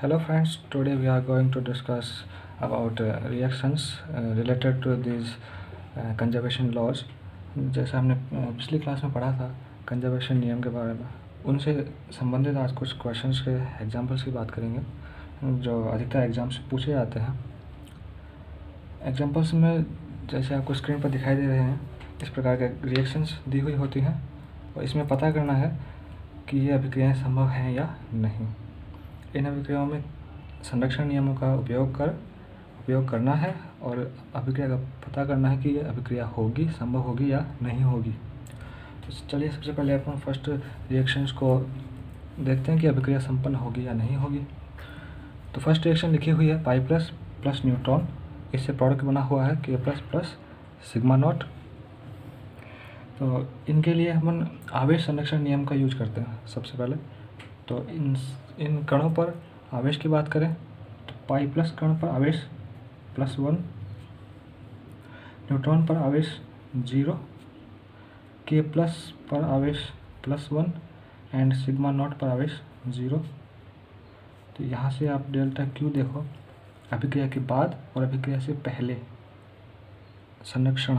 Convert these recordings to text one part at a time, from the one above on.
Hello friends, today we are going to discuss about reactions related to these conservation laws. जैसे हमने पिछली class में पढ़ा था कंजर्वेशन नियम के बारे में, उनसे संबंधित आज कुछ क्वेश्चंस के एग्जांपल्स की बात करेंगे जो अधिकतर एग्जाम से पूछे जाते हैं। एग्जांपल्स में जैसे आपको स्क्रीन पर दिखाई दे रहे हैं, इस प्रकार के रिएक्शंस दी हुई होती हैं और इसमें पता करना है कि ये अभिक्रियाएँ संभव हैं या नहीं। इन अभिक्रियाओं में संरक्षण नियमों का उपयोग करना है और अभिक्रिया का पता करना है कि ये अभिक्रिया होगी, संभव होगी या नहीं होगी। तो चलिए सबसे पहले अपन फर्स्ट रिएक्शंस को देखते हैं कि अभिक्रिया संपन्न होगी या नहीं होगी। तो फर्स्ट रिएक्शन लिखी हुई है पाई प्लस प्लस न्यूट्रॉन, इससे प्रोडक्ट बना हुआ है के प्लस प्लस सिग्मा नॉट। तो इनके लिए हम आवेश संरक्षण नियम का यूज करते हैं सबसे पहले। तो इन कणों पर आवेश की बात करें तो पाई प्लस कण पर आवेश +1, न्यूट्रॉन पर आवेश 0, के प्लस पर आवेश +1 एंड सिग्मा नॉट पर आवेश 0। तो यहाँ से आप डेल्टा क्यू देखो, अभिक्रिया के बाद और अभिक्रिया से पहले संरक्षण,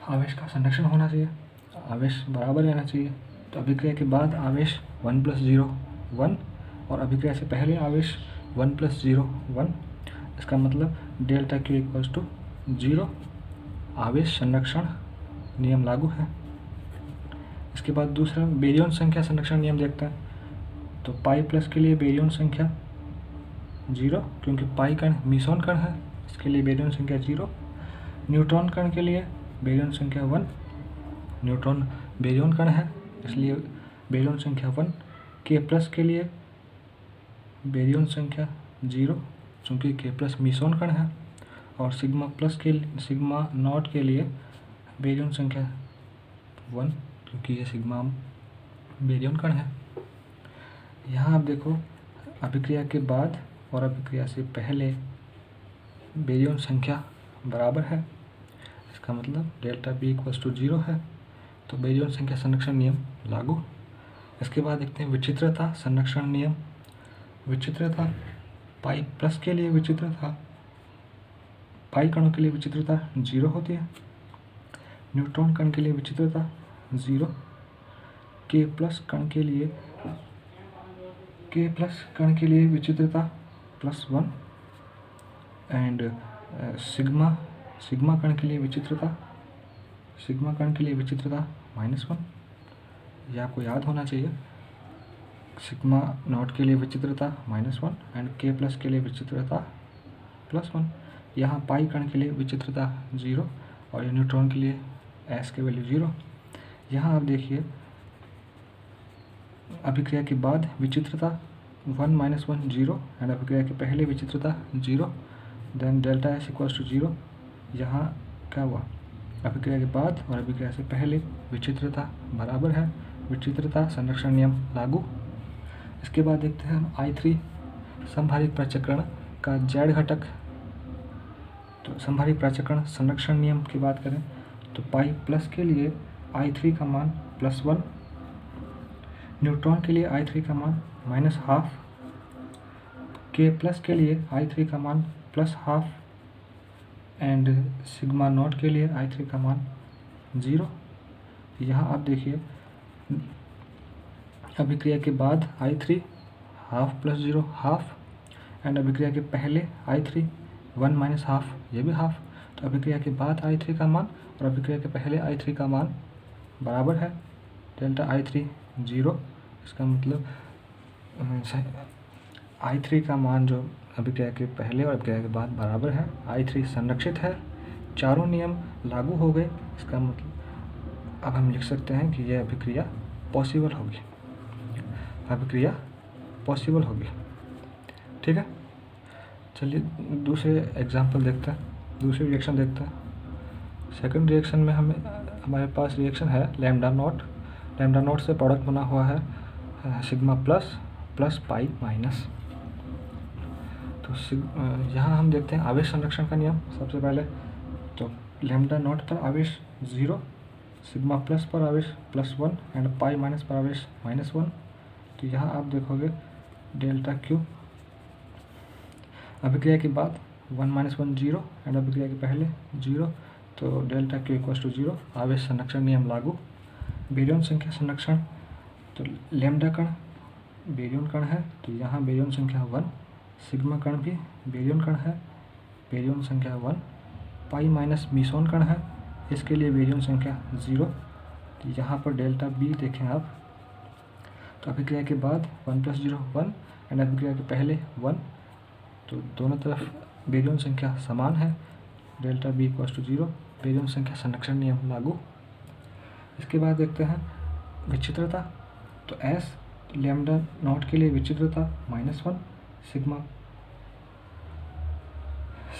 आवेश का संरक्षण होना चाहिए, आवेश बराबर रहना चाहिए। तो अभिक्रिया के बाद आवेश 1 + 0 1 और अभिक्रिया से पहले आवेश 1 + 0 1। इसका मतलब डेल्टा क्यू = 0, आवेश संरक्षण नियम लागू है। इसके बाद दूसरा बेरियन संख्या संरक्षण नियम देखते हैं। तो पाई प्लस के लिए बेरियन संख्या 0, क्योंकि पाई कण मीसोन कण है, इसके लिए बेरियन संख्या 0। न्यूट्रॉन कण के लिए बेरियन संख्या 1, न्यूट्रॉन बेरियन कण है इसलिए बेरियन संख्या 1। के प्लस के लिए बेरियन संख्या 0, चूँकि के प्लस मीसोन कण है। और सिग्मा नॉट के लिए बेरियन संख्या 1, क्योंकि ये सिग्मा बेरियन कण है। यहाँ आप देखो अभिक्रिया के बाद और अभिक्रिया से पहले बेरियन संख्या बराबर है, इसका मतलब डेल्टा बी = 0 है। तो बेरियन संख्या संरक्षण नियम लागू। इसके बाद देखते हैं विचित्रता संरक्षण नियम। विचित्रता पाई प्लस के लिए विचित्रता, पाई कणों के लिए विचित्रता 0 होती है, न्यूट्रॉन कण के लिए विचित्रता 0, के प्लस कण के लिए विचित्रता +1 एंड सिग्मा कण के लिए विचित्रता -1। यह आपको याद होना चाहिए। सिग्मा नॉट के लिए विचित्रता -1 एंड के प्लस के लिए विचित्रता +1। यहाँ पाई कण के लिए विचित्रता 0 और न्यूट्रॉन के लिए एस के वैल्यू 0। यहाँ आप देखिए अभिक्रिया के बाद विचित्रता 1 - 1 0 एंड अभिक्रिया के पहले विचित्रता 0, देन डेल्टा एस = 0। यहाँ क्या हुआ, अभिक्रिया के बाद और अभिक्रिया से पहले विचित्रता बराबर है, विचित्रता संरक्षण नियम लागू। इसके बाद देखते हैं हम I3 समभारित प्रचक्रण का Z घटक। तो समभारित प्रचक्रण संरक्षण नियम की बात करें तो पाई प्लस के लिए I3 का मान +1, न्यूट्रॉन के लिए I3 का मान -½ के प्लस के लिए I3 का मान +½ एंड सिग्मा नॉट के लिए I3 का मान 0। यहाँ आप देखिए अभिक्रिया के बाद I3 ½ + 0 ½ एंड अभिक्रिया के पहले I3 1 - ½ ये भी ½। तो अभिक्रिया के बाद I3 का मान और अभिक्रिया के पहले I3 का मान बराबर है, डेल्टा I3 0। इसका मतलब I3 का मान जो अभिक्रिया के पहले और अभिक्रिया के बाद बराबर है, I3 संरक्षित है, चारों नियम लागू हो गए। इसका मतलब अब हम लिख सकते हैं कि यह अभिक्रिया पॉसिबल होगी, ठीक है। चलिए दूसरे एग्जाम्पल देखते हैं, दूसरी रिएक्शन देखते हैं। सेकंड रिएक्शन में हमारे पास रिएक्शन है लैम्डा नॉट से प्रोडक्ट बना हुआ है सिग्मा प्लस पाई माइनस। तो यहाँ हम देखते हैं आवेश संरक्षण का नियम सबसे पहले। तो लैम्डा नॉट पर आवेश 0, सिग्मा प्लस पर आवेश +1 एंड पाई माइनस पर आवेश -1। तो यहाँ आप देखोगे डेल्टा क्यू अभिक्रिया के बाद 1 - 1 0 एंड अभिक्रिया के पहले 0, तो डेल्टा क्यू इक्वल्स टू 0। आवेश संरक्षण नियम लागू। बेरियन संख्या संरक्षण, तो लैम्डा कण बेरियन कण है, तो यहाँ बेरियन संख्या 1, सिग्मा कण भी बेरियन कण है, बेरियन संख्या 1, पाई माइनस मीसोन कण है, इसके लिए बेरियन संख्या 0। तो यहाँ पर डेल्टा बी देखें आप, तो अभिक्रिया के बाद 1 + 0 1 एंड अभिक्रिया के पहले 1, तो दोनों तरफ बेरियन संख्या समान है, डेल्टा बी इक्वल्स टू 0। बेरियन संख्या संरक्षण नियम लागू। इसके बाद देखते हैं विचित्रता, तो एस लैम्डा नॉट के लिए विचित्रता -1,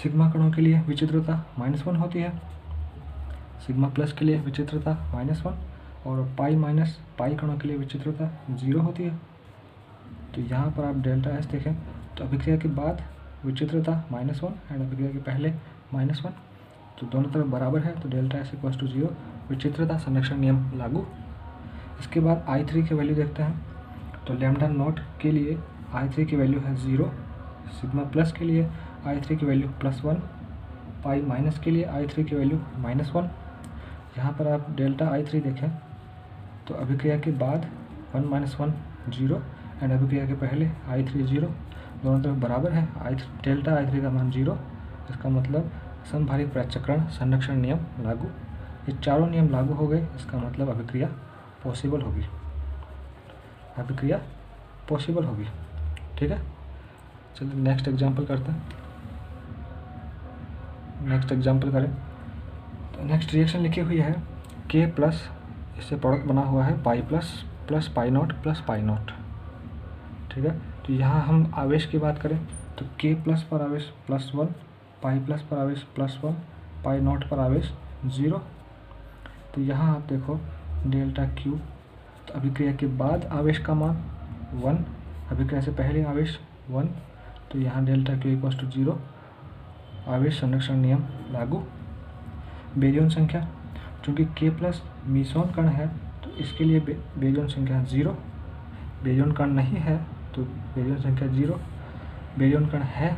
सिग्मा कणों के लिए विचित्रता -1 होती है, सिग्मा प्लस के लिए विचित्रता -1 और पाई माइनस पाई कणों के लिए विचित्रता 0 होती है। तो यहाँ पर आप डेल्टा एस देखें, तो अभिक्रिया के बाद विचित्रता -1 एंड अभिक्रिया के पहले -1, तो दोनों तरफ बराबर है, तो डेल्टा एस इक्वल्स टू 0। विचित्रता संरक्षण नियम लागू। इसके बाद I3 की वैल्यू देखते हैं, तो लैम्डा नॉट के लिए I3 की वैल्यू है 0, सिग्मा प्लस के लिए I3 की वैल्यू +1, पाई माइनस के लिए I3 की वैल्यू -1। यहाँ पर आप डेल्टा I3 देखें, तो अभिक्रिया के बाद 1 - 1 0 एंड अभिक्रिया के पहले I3 0, दोनों तरफ बराबर है, डेल्टा I3 का मान 0। इसका मतलब समभारी पृथक्करण संरक्षण नियम लागू। ये चारों नियम लागू हो गए, इसका मतलब अभिक्रिया पॉसिबल होगी, अभिक्रिया पॉसिबल होगी। ठीक है, चलिए नेक्स्ट एग्जांपल करते हैं। नेक्स्ट एग्जांपल करें, तो नेक्स्ट रिएक्शन लिखी हुई है K प्लस, इससे प्रोडक्ट बना हुआ है pi plus pi not plus pi not. ठीक है, तो यहाँ हम आवेश की बात करें, तो K प्लस पर आवेश +1, पाई प्लस पर आवेश +1, पाई नॉट पर आवेश 0। तो यहाँ आप देखो डेल्टा क्यू, तो अभिक्रिया के बाद आवेश का मान 1, अभिक्रिया से पहले आवेश 1, तो यहाँ डेल्टा क्यू इक्वल्स टू 0। आवेश संरक्षण नियम लागू। बेरियन संख्या, चूँकि K प्लस मीसोन कण है, तो इसके लिए बेरियन संख्या 0, बेरियन कण नहीं है तो बेरियन संख्या 0, बेरियन कण है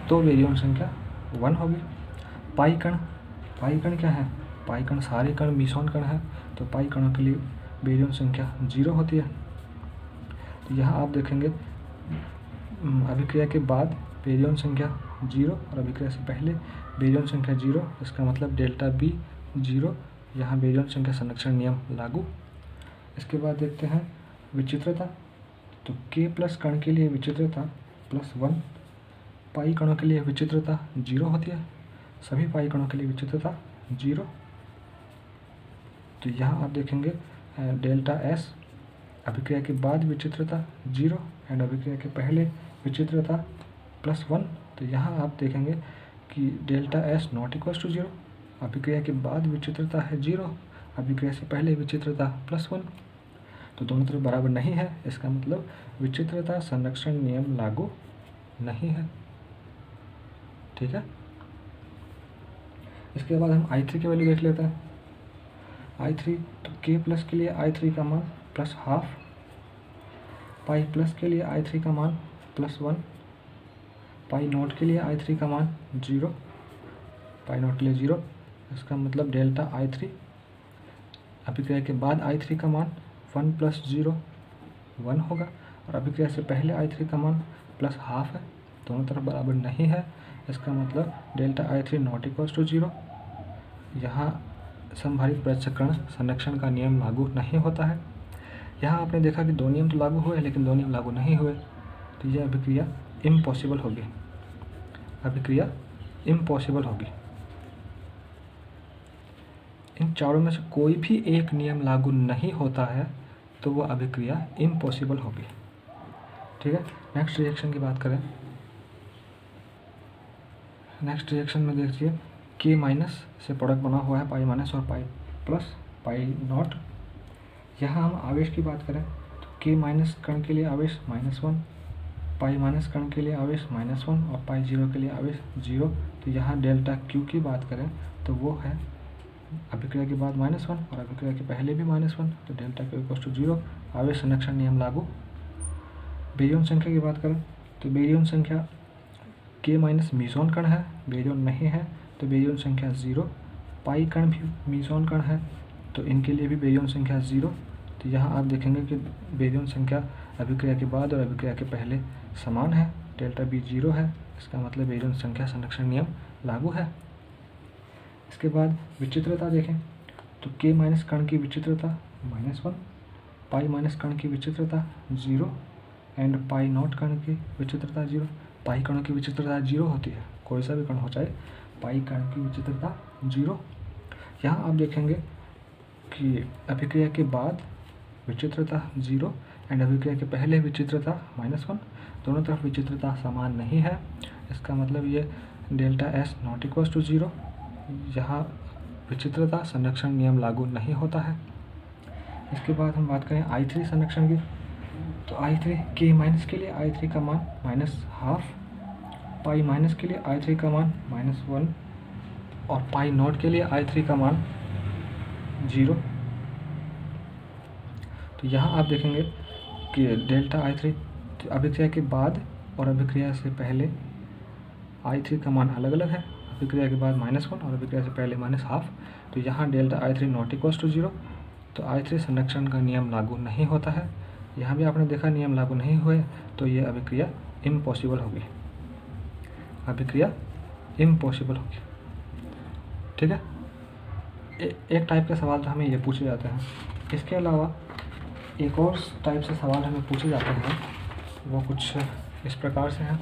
तो बेरियन संख्या 1 होगी। पाई कण क्या है, पाई कण सारे कण मीसोन कण है, तो पाई कणों के लिए बेरियन संख्या 0 होती है। तो यहाँ आप देखेंगे अभिक्रिया के बाद बेरियन संख्या 0 और अभिक्रिया से पहले बेरियन संख्या 0, इसका मतलब डेल्टा बी 0। यहाँ बेरियन संख्या संरक्षण नियम लागू। इसके बाद देखते हैं विचित्रता, तो K प्लस कण के लिए विचित्रता +1, पाई कणों के लिए विचित्रता 0 होती है, सभी पाई कणों के लिए विचित्रता 0। तो यहाँ आप देखेंगे डेल्टा एस, अभिक्रिया के बाद विचित्रता 0 एंड अभिक्रिया के पहले विचित्रता +1। तो यहाँ आप देखेंगे कि delta S not equals to 0, अभिक्रिया के बाद विचित्रता है 0, अभिक्रिया से पहले विचित्रता +1, तो दोनों तरफ बराबर नहीं है, इसका मतलब विचित्रता संरक्षण नियम लागू नहीं है। ठीक है, इसके बाद हम I3 की वैल्यू देख लेते हैं। I3, तो K प्लस के लिए I3 का मान +½ पाई प्लस के लिए I3 का मान +1, पाई नॉट के लिए I3 का मान 0, पाई नॉट के लिए 0, इसका मतलब डेल्टा I3, अभिक्रिया के बाद I3 का मान 1 + 0 1 होगा और अभिक्रिया से पहले I3 का मान +½ है, दोनों तरफ बराबर नहीं है, इसका मतलब delta I3 not equals to 0। यहाँ समभारी पृथक्करण संरक्षण का नियम लागू नहीं होता है। यहाँ आपने देखा कि दो नियम तो लागू हुए लेकिन दो नियम लागू नहीं हुए, तो यह अभिक्रिया इम्पॉसिबल होगी, अभिक्रिया इम्पॉसिबल होगी। इन चारों में से कोई भी एक नियम लागू नहीं होता है तो वह अभिक्रिया इम्पॉसिबल होगी। ठीक है, नेक्स्ट रिएक्शन की बात करें। नेक्स्ट रिएक्शन में देखिए K माइनस से प्रोडक्ट बना हुआ है पाई माइनस और पाई प्लस पाई नॉट। यहाँ हम आवेश की बात करें तो K माइनस कण के लिए आवेश -1, पाई माइनस कण के लिए आवेश -1 और पाई 0 के लिए आवेश 0। तो यहाँ डेल्टा Q की बात करें तो वो है अभिक्रिया के बाद -1 और अभिक्रिया के पहले भी -1, तो डेल्टा Q इक्वल्स टू 0। आवेश संरक्षण नियम लागू। बेरियन संख्या की बात करें तो बेरियन संख्या K माइनस मीसोन कण है, बेरियन नहीं है तो बेरियन संख्या 0। पाई कण भी मीसोन कण है तो इनके लिए भी बेरियन संख्या 0। तो यहाँ आप देखेंगे कि बेरियन संख्या अभिक्रिया के बाद और अभिक्रिया के पहले समान है, डेल्टा बी 0 है, इसका मतलब बेरियन संख्या संरक्षण नियम लागू है। इसके बाद विचित्रता देखें तो K माइनस कण की विचित्रता -1, पाई माइनस कण की विचित्रता 0 एंड पाई नॉट कण की विचित्रता 0। पाई कणों की विचित्रता 0 होती है, कोई सा भी कण हो चाहे, पाई कण की विचित्रता 0। यहाँ आप देखेंगे कि अभिक्रिया के बाद विचित्रता 0 एंड अभिक्रिया के पहले विचित्रता -1, दोनों तरफ विचित्रता समान नहीं है, इसका मतलब ये delta S not equal to 0, यहाँ विचित्रता संरक्षण नियम लागू नहीं होता है। इसके बाद हम बात करें I3 संरक्षण की, तो I3 K माइनस के लिए I3 का मान -12, पाई माइनस के लिए I3 का मान -1 और पाई नॉट के लिए I3 का मान 0। तो यहाँ आप देखेंगे कि डेल्टा I3 अभिक्रिया के बाद और अभिक्रिया से पहले I3 का मान अलग अलग है, अभिक्रिया के बाद -1 और अभिक्रिया से पहले -12। तो यहाँ delta I3 not equal to 0, तो I3 संरक्षण का नियम लागू नहीं होता है। यहाँ भी आपने देखा नियम लागू नहीं हुए तो ये अभिक्रिया इम्पॉसिबल होगी, अभिक्रिया इम्पॉसिबल होगी। ठीक है, एक टाइप के सवाल तो हमें ये पूछे जाते हैं। इसके अलावा एक और टाइप से सवाल हमें पूछे जाते हैं, वो कुछ इस प्रकार से हैं।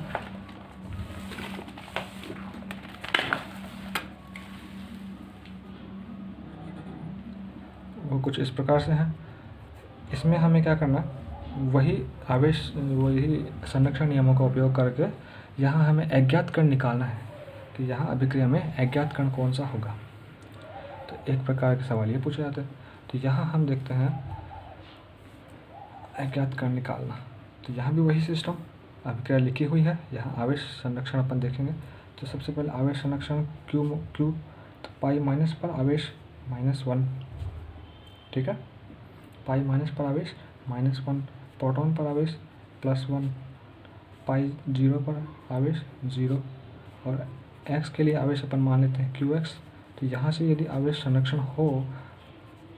वो कुछ इस प्रकार से हैं, इसमें हमें क्या करना, वही संरक्षण नियमों का उपयोग करके यहाँ हमें अज्ञात कण निकालना है कि यहाँ अभिक्रिया में अज्ञात कण कौन सा होगा। तो एक प्रकार के सवाल ये पूछे जाते हैं। तो यहाँ हम देखते हैं अज्ञात कण निकालना, तो यहाँ भी वही सिस्टम, अभिक्रिया लिखी हुई है, यहाँ आवेश संरक्षण अपन देखेंगे। तो सबसे पहले आवेश संरक्षण क्यू तो पाई माइनस पर आवेश -1, ठीक है, पाई माइनस पर आवेश -1, प्रोटॉन पर आवेश +1, पाई 0 पर आवेश 0 और x के लिए आवेश अपन मान लेते हैं QX। तो यहाँ से यदि आवेश संरक्षण हो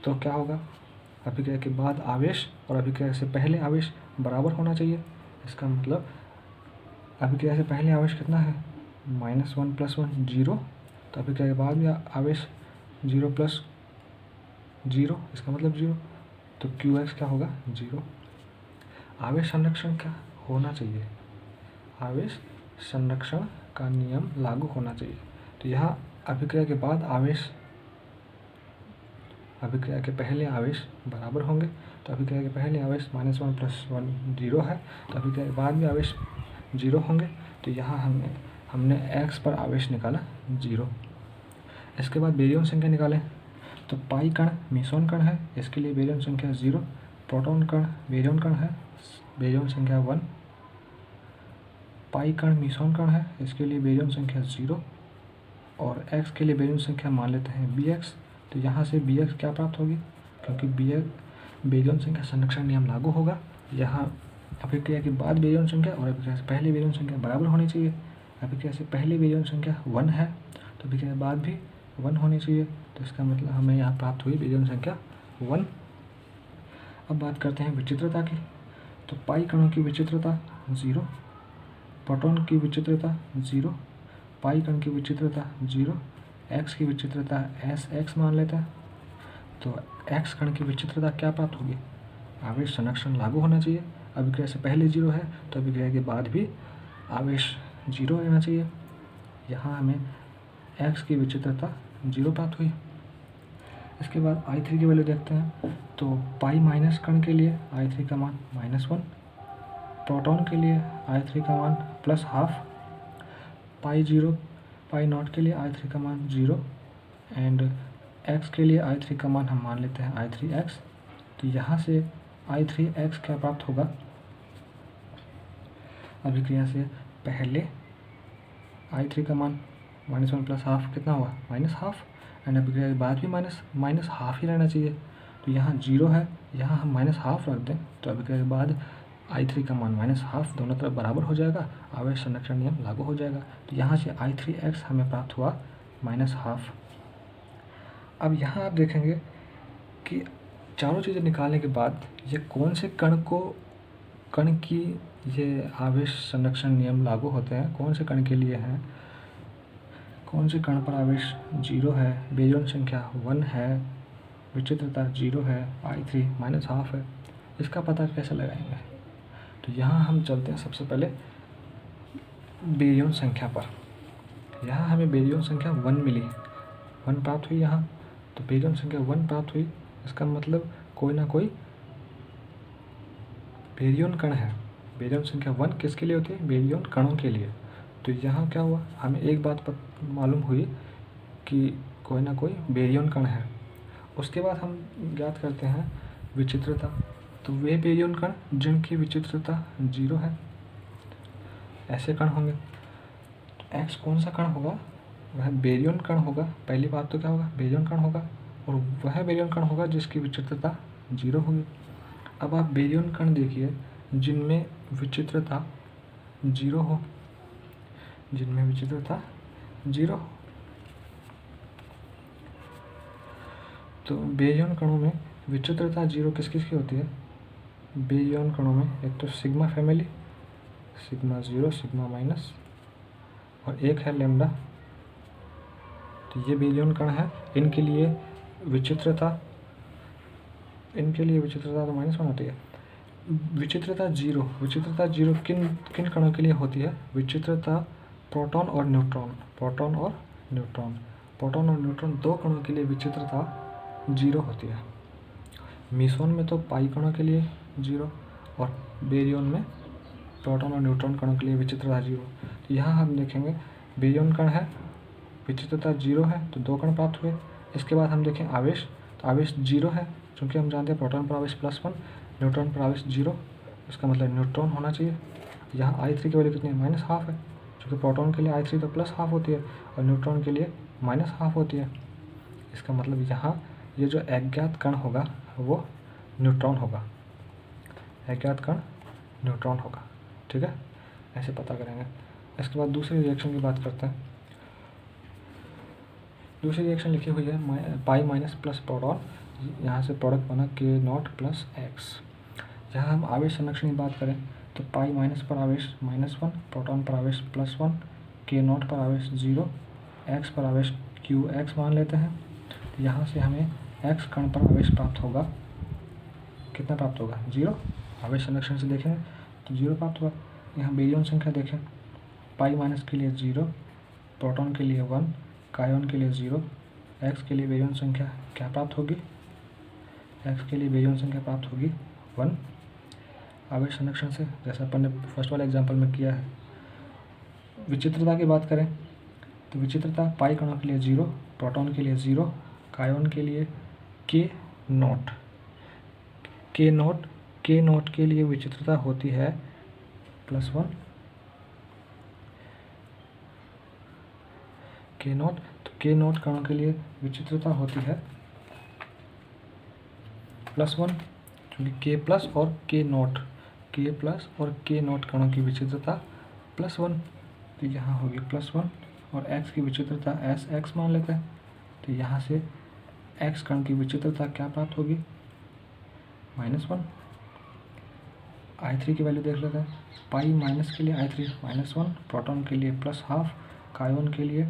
तो क्या होगा, अभिक्रिया के बाद आवेश और अभिक्रिया से पहले आवेश बराबर होना चाहिए। इसका मतलब अभिक्रिया से पहले आवेश कितना है, -1 + 1 0, तो अभिक्रिया के बाद भी आवेश 0 + 0, इसका मतलब 0, तो QX क्या होगा 0। आवेश संरक्षण क्या होना चाहिए, आवेश संरक्षण का नियम लागू होना चाहिए। तो यहाँ अभिक्रिया के बाद आवेश अभिक्रिया के पहले आवेश बराबर होंगे, तो अभिक्रिया के पहले आवेश -1 + 1 0 है, तो अभिक्रिया के बाद भी आवेश 0 होंगे। तो यहाँ हमने x पर आवेश निकाला 0। इसके बाद बेरियन संख्या निकालें, तो पाई कण मीसोन कण है, इसके लिए बेरियन संख्या 0, प्रोटॉन कण बेरियन कण है, बेरियन संख्या 1, पाई कण मीसोन कण है, इसके लिए बेरियन संख्या 0 और x के लिए बेरियन संख्या मान लेते हैं bx। तो यहाँ से bx क्या प्राप्त होगी, क्योंकि बेरियन संख्या संरक्षण नियम लागू होगा, यहाँ अभिक्रिया के बाद बेरियन संख्या और अभिक्रिया से पहले बेरियन संख्या बराबर होनी चाहिए। अभिक्रिया से पहले बेरियन संख्या 1 है तो अभिक्रिया के बाद भी 1 होनी चाहिए, तो इसका मतलब हमें यहाँ प्राप्त हुई बेरियन संख्या 1। अब बात करते हैं विचित्रता की, तो पाई कणों की विचित्रता 0, प्रोटॉन की विचित्रता 0, पाई कण की विचित्रता 0, x की विचित्रता SX मान लेते हैं। तो x कण की विचित्रता क्या प्राप्त होगी, आवेश संरक्षण लागू होना चाहिए, अभिक्रिया से पहले 0 है तो अभिक्रिया के बाद भी आवेश 0 रहना चाहिए। यहाँ हमें x की विचित्रता 0 प्राप्त हुई। इसके बाद I3 की वैल्यू देखते हैं, तो पाई माइनस कण के लिए I3 का मान -1, प्रोटॉन के लिए I3 का मान +12, पाई नॉट के लिए I3 का मान 0 एंड x के लिए I3 का मान हम मान लेते हैं I3x। तो यहाँ से I3x क्या प्राप्त होगा, अभिक्रिया से पहले I3 का मान -1 + ½ कितना हुआ, -12 एंड अभिक्रिया के बाद भी -½ ही रहना चाहिए। तो यहाँ 0 है, यहाँ हम -½ रख दें तो अभिक्रिया के बाद I3 का मान -12 दोनों तरफ बराबर हो जाएगा, आवेश संरक्षण नियम लागू हो जाएगा। तो यहाँ से I3x हमें प्राप्त हुआ -12। अब यहाँ आप देखेंगे कि चारों चीज़ें निकालने के बाद ये कौन से कण की ये आवेश संरक्षण नियम लागू होते हैं, कौन से कण के लिए हैं, कौन से कण पर आवेश 0 है, बेरियन संख्या 1 है, विचित्रता 0 है, I3 -12 है, इसका पता कैसे लगाएंगे। तो यहाँ हम चलते हैं सबसे पहले बेरियन संख्या पर। यहाँ हमें बेरियन संख्या 1 मिली, 1 प्राप्त हुई यहाँ, तो बेरियन संख्या 1 प्राप्त हुई, इसका मतलब कोई ना कोई बेरियन कण है। बेरियन संख्या 1 किसके लिए होती है, बेरियन कणों के लिए। तो यहाँ क्या हुआ, हमें एक बात मालूम हुई कि कोई ना कोई बेरियन कण है। उसके बाद हम ज्ञात करते हैं विचित्रता। तो वे बेरियन कण जिनकी विचित्रता 0 है, ऐसे कण होंगे। तो एक्स कौन सा कण होगा, वह बेरियन कण होगा। पहली बात तो क्या होगा, बेरियन कण होगा, और वह बेरियन कण होगा जिसकी विचित्रता 0 होगी। अब आप बेरियन कण देखिए जिनमें विचित्रता 0 हो, जिनमें विचित्रता 0 हो। तो बेरियन कणों में विचित्रता 0 किस किस की होती है, बेरियन कणों में एक तो sigma family, sigma 0, sigma minus, और एक है लैम्डा। तो ये बेरियन कण है, इनके लिए विचित्रता तो -1 होती है। विचित्रता 0 किन कणों के लिए होती है, विचित्रता प्रोटॉन और न्यूट्रॉन, प्रोटॉन और न्यूट्रॉन 2 कणों के लिए विचित्रता 0 होती है। मीसोन में तो पाई कणों के लिए 0, और बेरियन में प्रोटॉन और न्यूट्रॉन कणों के लिए विचित्रता 0। तो यहाँ हम देखेंगे बेरियन कण है, विचित्रता 0 है, तो 2 कण प्राप्त हुए। इसके बाद हम देखें आवेश, तो आवेश 0 है, क्योंकि हम जानते हैं प्रोटॉन पर आवेश +1, न्यूट्रॉन पर आवेश 0, इसका मतलब न्यूट्रॉन होना चाहिए। यहाँ I3 की वैल्यू कितनी है, -12 है, क्योंकि प्रोटॉन के लिए I3 तो +12 होती है और न्यूट्रॉन के लिए -12 होती है। इसका मतलब यहाँ ये जो अज्ञात कण होगा वो न्यूट्रॉन होगा, अज्ञात कण न्यूट्रॉन होगा। ठीक है, ऐसे पता करेंगे। इसके बाद दूसरी रिएक्शन की बात करते हैं। दूसरी रिएक्शन लिखी हुई है पाई माइनस प्लस प्रोटॉन, यहाँ से प्रोडक्ट बना K0 + X। यहाँ हम आवेश संरक्षण की बात करें तो पाई माइनस पर आवेश -1, प्रोटॉन पर आवेश +1, K0 पर आवेश 0, X पर आवेश QX मान लेते हैं। तो यहाँ से हमें X कण पर आवेश प्राप्त होगा, कितना प्राप्त होगा, 0। आवेश संरक्षण से देखें तो 0 प्राप्त हुआ। यहाँ बेरियन संख्या देखें, पाई माइनस के लिए 0, प्रोटॉन के लिए 1, कायोन के लिए 0, X के लिए बेरियन संख्या क्या प्राप्त होगी, X के लिए बेरियन संख्या प्राप्त होगी 1। आवेश संरक्षण से जैसा अपन ने फर्स्ट वाले एग्जाम्पल में किया है। विचित्रता की बात करें तो विचित्रता पाई कणों के लिए 0, प्रोटॉन के लिए 0, कायोन के लिए K0 के लिए विचित्रता होती है +1, K0, तो K0 कणों के लिए विचित्रता होती है +1, क्योंकि K+ और K0 कणों की विचित्रता +1, तो यहाँ होगी +1, और X की विचित्रता SX मान लेते हैं। तो यहाँ से X कण की विचित्रता क्या प्राप्त होगी, -1। I3 की वैल्यू देख लेते हैं, पाई माइनस के लिए I3 -1, प्रोटॉन के लिए +12, कायोन के लिए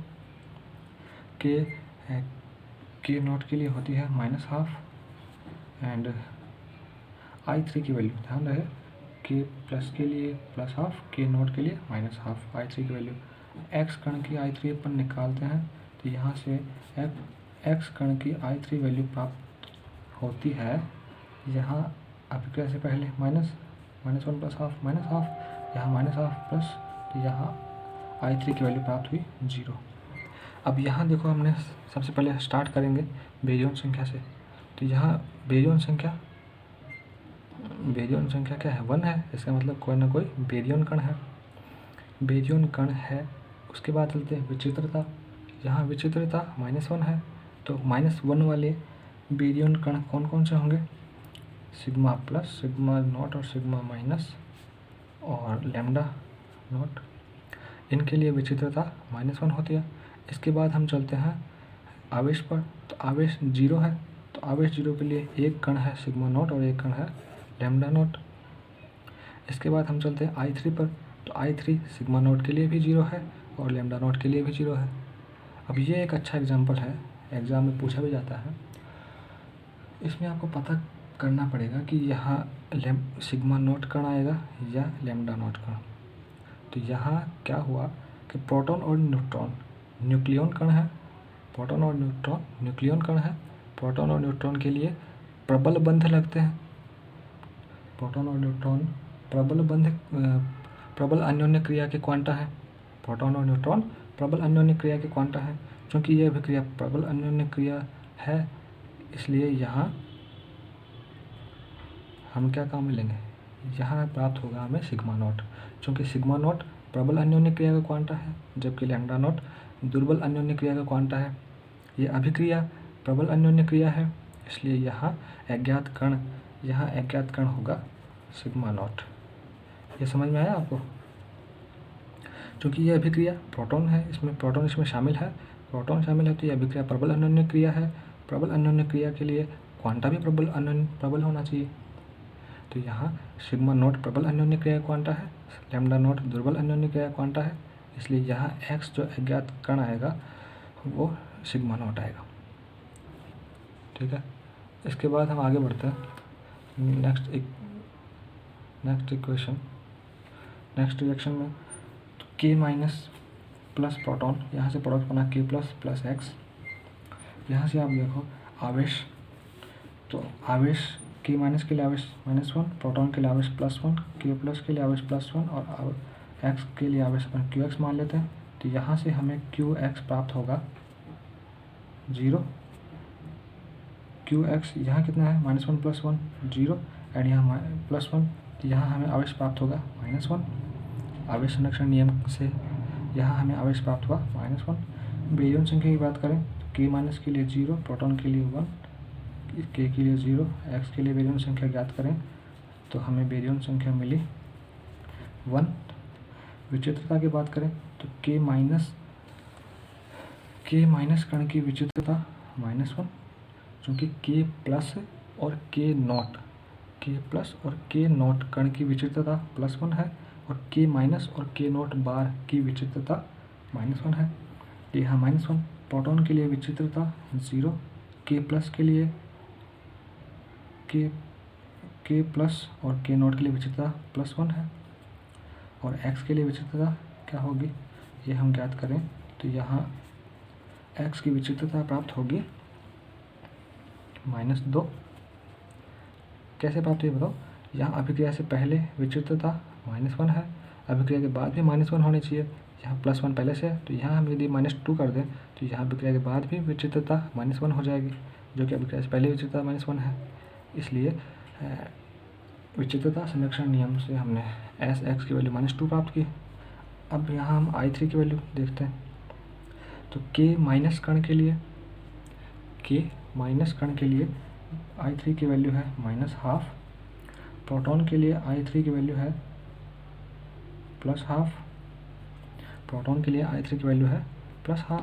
K0 के लिए होती है -12, एंड I3 की वैल्यू ध्यान रहे, K+ के लिए +12, K0 के लिए -12, I3 की वैल्यू। X कण की I3 अपन निकालते हैं, तो यहाँ से X कण की I3 वैल्यू प्राप्त होती है, यहाँ अभिक्रिया से पहले -1 +12, -12, यहाँ -12 प्लस, तो यहाँ I3 की वैल्यू प्राप्त हुई 0। अब यहाँ देखो, हमने सबसे पहले स्टार्ट करेंगे बेरियन संख्या से। तो यहाँ बेरियन संख्या क्या है, 1 है, इसका मतलब कोई ना कोई बेरियन कण है, उसके बाद चलते हैं विचित्रता। यहाँ विचित्रता -1 है, तो -1 वाले बेरियन कण कौन कौन से होंगे, सिग्मा प्लस, सिग्मा नॉट और सिग्मा माइनस और लैम्डा नॉट, इनके लिए विचित्रता -1 होती है। इसके बाद हम चलते हैं आवेश पर। तो आवेश 0 है, तो आवेश 0 के लिए एक कण है सिग्मा नॉट और एक कण है लैम्डा नॉट। इसके बाद हम चलते हैं I3 पर। तो I3 सिग्मा नॉट के लिए भी 0 है और लैम्डा नॉट के लिए भी 0 है। अब ये एक अच्छा एग्जाम्पल है, एग्ज़ाम में पूछा भी जाता है। इसमें आपको पता करना पड़ेगा कि यहाँ सिग्मा नॉट कण आएगा या लैम्डा नॉट कण। तो यहाँ क्या हुआ कि प्रोटॉन और न्यूट्रॉन न्यूक्लियन कण है, प्रोटॉन और न्यूट्रॉन न्यूक्लियन कण है। प्रोटॉन और न्यूट्रॉन के लिए प्रबल बंध लगते हैं। प्रोटॉन और न्यूट्रॉन प्रबल अन्योन्य क्रिया के क्वांटा है। प्रोटॉन और न्यूट्रॉन प्रबल अन्योन्य क्रिया के क्वांटा है। क्योंकि यह अभिक्रिया प्रबल अन्योन्य क्रिया है, इसलिए यहाँ हम क्या काम में लेंगे, यहाँ प्राप्त होगा हमें सिग्मा नॉट। क्योंकि सिग्मा नॉट प्रबल अन्योन्य क्रिया का क्वांटा है, जबकि लैम्डा नॉट दुर्बल अन्योन्य क्रिया का क्वांटा है। ये अभिक्रिया प्रबल अन्योन्य क्रिया है, इसलिए यहाँ अज्ञात कण होगा सिग्मा नॉट। ये समझ में आया आपको? क्योंकि ये अभिक्रिया प्रोटॉन है, प्रोटॉन इसमें शामिल है, तो ये अभिक्रिया प्रबल अन्योन्य क्रिया है। प्रबल अन्योन्य क्रिया के लिए क्वांटा भी प्रबल होना चाहिए। तो यहाँ सिग्मा नॉट प्रबल अन्योन्य क्रिया क्वांटा है, लैम्डा नॉट दुर्बल अन्योन्य क्रिया क्वांटा है, इसलिए यहाँ x जो अज्ञात कण आएगा वो सिग्मा नॉट आएगा। ठीक है, इसके बाद हम आगे बढ़ते हैं नेक्स्ट रिएक्शन में। तो k माइनस प्लस प्रोटॉन, यहाँ से प्रोडक्ट बना k प्लस x। यहाँ से आप देखो आवेश, तो आवेश k माइनस के लिए आवेश -1, प्रोटॉन के लिए आवेश +1, k प्लस के लिए आवेश +1 और x के लिए आवेश अपन qx मान लेते हैं। तो यहाँ से हमें qx प्राप्त होगा 0। qx यहाँ कितना है, -1 + 1 0 एंड यहाँ +1, तो यहाँ हमें आवेश प्राप्त होगा -1। आवेश संरक्षण नियम से यहाँ हमें आवेश प्राप्त हुआ -1। बेरियन संख्या की बात करें तो k माइनस के लिए 0, प्रोटॉन के लिए 1, k के लिए 0, x के लिए बेरियन संख्या ज्ञात करें तो हमें बेरियन संख्या मिली 1। विचित्रता की बात करें तो k माइनस कण की विचित्रता -1, क्योंकि k प्लस और k नॉट कण की विचित्रता +1 है और k माइनस और k नॉट बार की विचित्रता -1 है। यहाँ -1। प्रोटॉन के लिए विचित्रता 0, k प्लस के लिए k प्लस और k नॉट के लिए विचित्रता +1 है और x के लिए विचित्रता क्या होगी ये हम ज्ञात करें तो यहाँ x की विचित्रता प्राप्त होगी -2। कैसे प्राप्त हुई बताओ? यहाँ अभिक्रिया से पहले विचित्रता -1 है, अभिक्रिया के बाद भी -1 होनी चाहिए। यहाँ +1 पहले से है, तो यहाँ हम यदि -2 कर दें तो यहाँ अभिक्रिया के बाद भी विचित्रता -1 हो जाएगी, जो कि अभिक्रिया से पहले विचित्रता -1 है। इसलिए विचित्रता संरक्षण नियम से हमने Sx की वैल्यू -2 प्राप्त की। अब यहाँ हम I3 की वैल्यू देखते हैं। तो k माइनस कण के लिए I3 की वैल्यू है -12, प्रोटॉन के लिए I3 की वैल्यू है +12, प्रोटॉन के लिए I3 की वैल्यू है +12।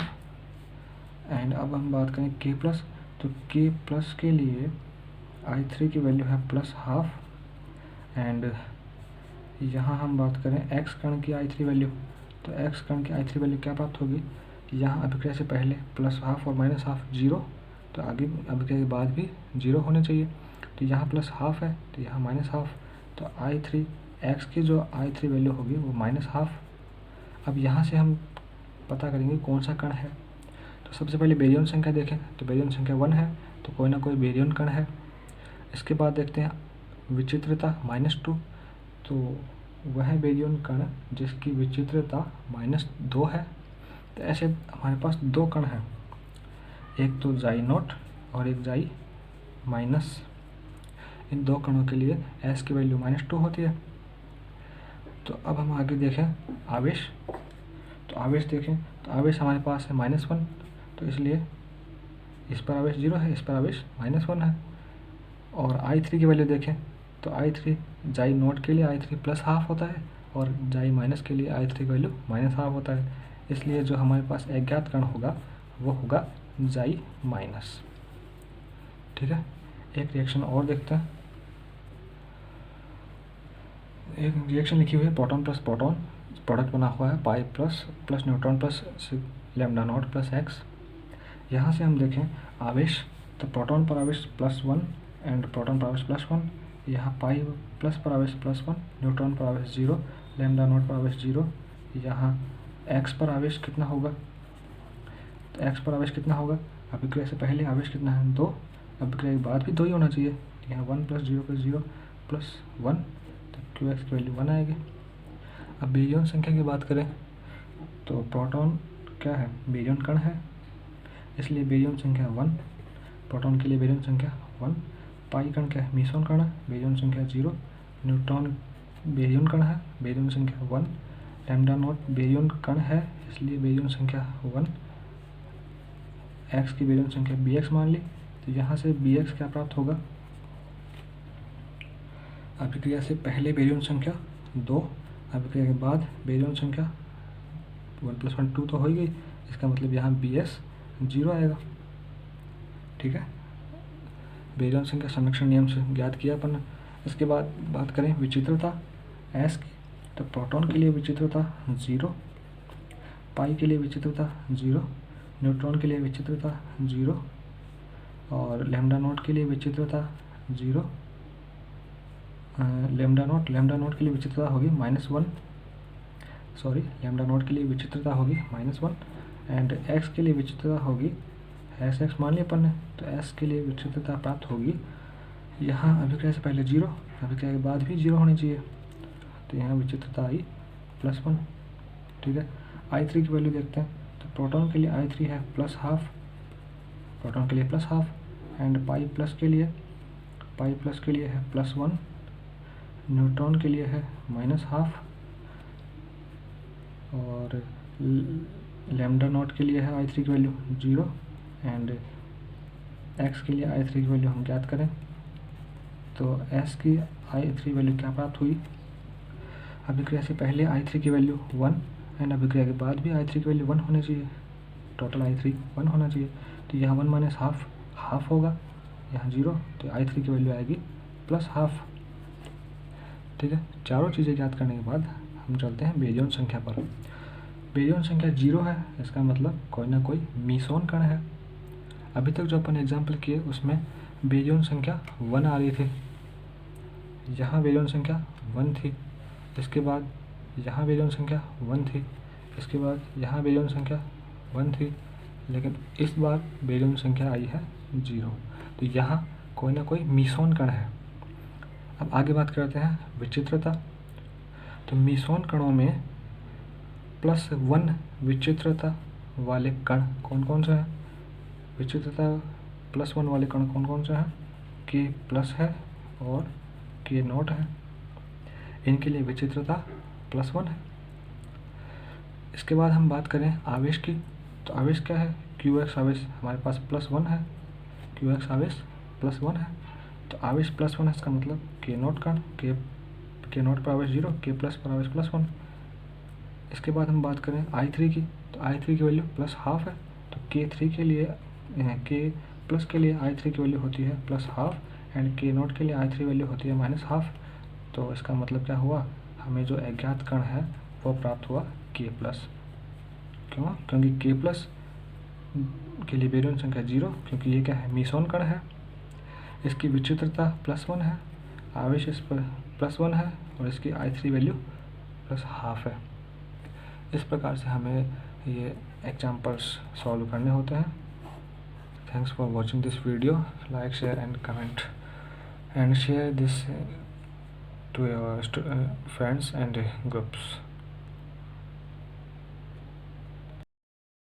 एंड अब हम बात करें k प्लस, तो k प्लस के लिए I3 की वैल्यू है +12 एंड यहाँ हम बात करें x कण की I3 वैल्यू, तो x कण की I3 वैल्यू क्या प्राप्त होगी? यहाँ अभिक्रिया से पहले +12 और -12 0, तो आगे अभिक्रिया के बाद भी 0 होने चाहिए। तो यहाँ +12 है तो यहाँ -12, तो I3 x की जो I3 वैल्यू होगी वो -12। अब यहाँ से हम पता करेंगे कौन सा कण है। तो सबसे पहले बेरियन संख्या देखें तो बेरियन संख्या 1 है, तो कोई ना कोई बेरियन कण है। इसके बाद देखते हैं विचित्रता -2, तो वह बेरियन कण जिसकी विचित्रता -2 है। तो ऐसे हमारे पास 2 कण हैं, एक तो जाई नॉट और एक जाई माइनस। इन 2 कणों के लिए S की वैल्यू -2 होती है। तो अब हम आगे देखें आवेश, तो आवेश देखें तो आवेश हमारे पास है -1, तो इसलिए इस पर आवेश 0 है, इस पर आवेश -1 है। और I3 की वैल्यू देखें तो I3 जाई नोट के लिए I3 प्लस हाफ होता है और जाई माइनस के लिए I3 की वैल्यू माइनस हाफ होता है। इसलिए जो हमारे पास अज्ञात कण होगा वो होगा जाई माइनस। ठीक है, एक रिएक्शन और देखते हैं। एक रिएक्शन लिखी हुई है प्रोटॉन प्लस प्रोटॉन, प्रोडक्ट बना हुआ है pi plus neutron plus lambda naught plus x. यहाँ से हम देखें आवेश, तो प्रोटॉन पर आवेश +1 एंड प्रोटॉन पर आवेश +1, यहाँ पाई प्लस पर आवेश +1, न्यूट्रॉन पर आवेश 0, लैम्डा नॉट पर आवेश 0। यहाँ एक्स पर आवेश कितना होगा, तो एक्स पर आवेश कितना होगा, अभिक्रिया से पहले आवेश कितना है 2, अभिक्रिया के बाद भी 2 ही होना चाहिए। यहाँ 1 + 0 + 0 + 1, तो क्यू एक्स की वैल्यू 1 आएगी। अब बेरियन संख्या की बात करें तो प्रोटॉन क्या है, बेरियन कण है, इसलिए बेरियन संख्या 1, प्रोटॉन के लिए बेरियन संख्या 1। पाई कण क्या है, मीसोन कण है, बेरियन संख्या 0। न्यूट्रॉन बेरियन कण है, बेरियन संख्या 1। लैम्डा नॉट बेरियन कण है, इसलिए बेरियन संख्या 1। एक्स की बेरियन संख्या bx मान ली, तो यहाँ से bx क्या प्राप्त होगा, अभिक्रिया से पहले बेरियन संख्या 2, अभिक्रिया के बाद बेरियन संख्या 1 + 1 2 तो हो ही गई, इसका मतलब यहाँ bs 0 आएगा। ठीक है, बेरियन संख्या संरक्षण नियम से ज्ञात किया अपन ने। इसके बाद बात करें विचित्रता s की, तो प्रोटॉन के लिए विचित्रता 0, पाई के लिए विचित्रता 0, न्यूट्रॉन के लिए विचित्रता 0 और लैम्डा नॉट के लिए विचित्रता 0। लैम्डा नॉट के लिए विचित्रता होगी -1, सॉरी लैम्डा नॉट के लिए विचित्रता होगी -1 एंड एक्स के लिए विचित्रता होगी एक्स मान लिया अपन ने, तो एस के लिए विचित्रता प्राप्त होगी। यहाँ अभिक्रिया से पहले 0, अभिक्रिया के बाद भी 0 होनी चाहिए, तो यहाँ विचित्रता आई +1। ठीक है, I3 की वैल्यू देखते हैं, तो प्रोटॉन के लिए I3 है +½ प्रोटॉन के लिए +½ एंड पाई प्लस के लिए है +1, न्यूट्रॉन के लिए है -½ और लैम्डा नॉट के लिए है I3 की वैल्यू 0 एंड एक्स के लिए I3 की वैल्यू हम ज्ञात करें तो एस की I3 वैल्यू क्या प्राप्त हुई, अभिक्रिया से पहले I3 की वैल्यू 1 एंड अभिक्रिया के बाद भी I3 की वैल्यू 1 होनी चाहिए, टोटल I3 1 होना चाहिए। तो यहाँ 1 - ½ होगा, यहाँ 0, तो I3 की वैल्यू आएगी +½ ठीक है, चारों चीज़ें ज्ञात करने के बाद हम चलते हैं बेरियन संख्या पर। बेरियन संख्या 0 है, इसका मतलब कोई ना कोई मीसोन कण है। अभी तक जो अपन एग्जाम्पल किए उसमें बेरियन संख्या 1 आ रही थी, यहाँ बेरियन संख्या 1 थी, इसके बाद यहाँ बेरियन संख्या 1 थी, इसके बाद यहाँ बेरियन संख्या 1 थी, लेकिन इस बार बेरियन संख्या आई है 0, तो यहाँ कोई ना कोई मीसोन कण है। अब आगे बात करते हैं विचित्रता। तो मीसोन कणों में +1 विचित्रता वाले कण कौन कौन से हैं, विचित्रता +1 वाले कण कौन कौन से हैं, K+ है और K0 है, इनके लिए विचित्रता +1 है। इसके बाद हम बात करें आवेश की, तो आवेश क्या है, QX आवेश हमारे पास +1 है, QX आवेश +1 है, तो आवेश +1 है, इसका मतलब K0 कण, K0 पर आवेश 0, K+ पर आवेश +1। इसके बाद हम बात करें I3 की, तो I3 की वैल्यू +½ है, तो K3 के लिए K+ के लिए I3 की वैल्यू होती है +½ एंड K0 के लिए I3 वैल्यू होती है -½ तो इसका मतलब क्या हुआ, हमें जो अज्ञात कण है वो प्राप्त हुआ K+। क्यों, क्योंकि K+ के लिए बेरियन संख्या 0, क्योंकि ये क्या है, मीसोन कण है, इसकी विचित्रता +1 है, आवेश इस पर +1 है और इसकी I3 वैल्यू +½ है। इस प्रकार से हमें ये एग्जाम्पल्स सॉल्व करने होते हैं। Thanks for watching this video, like share and comment and share this to your friends and groups.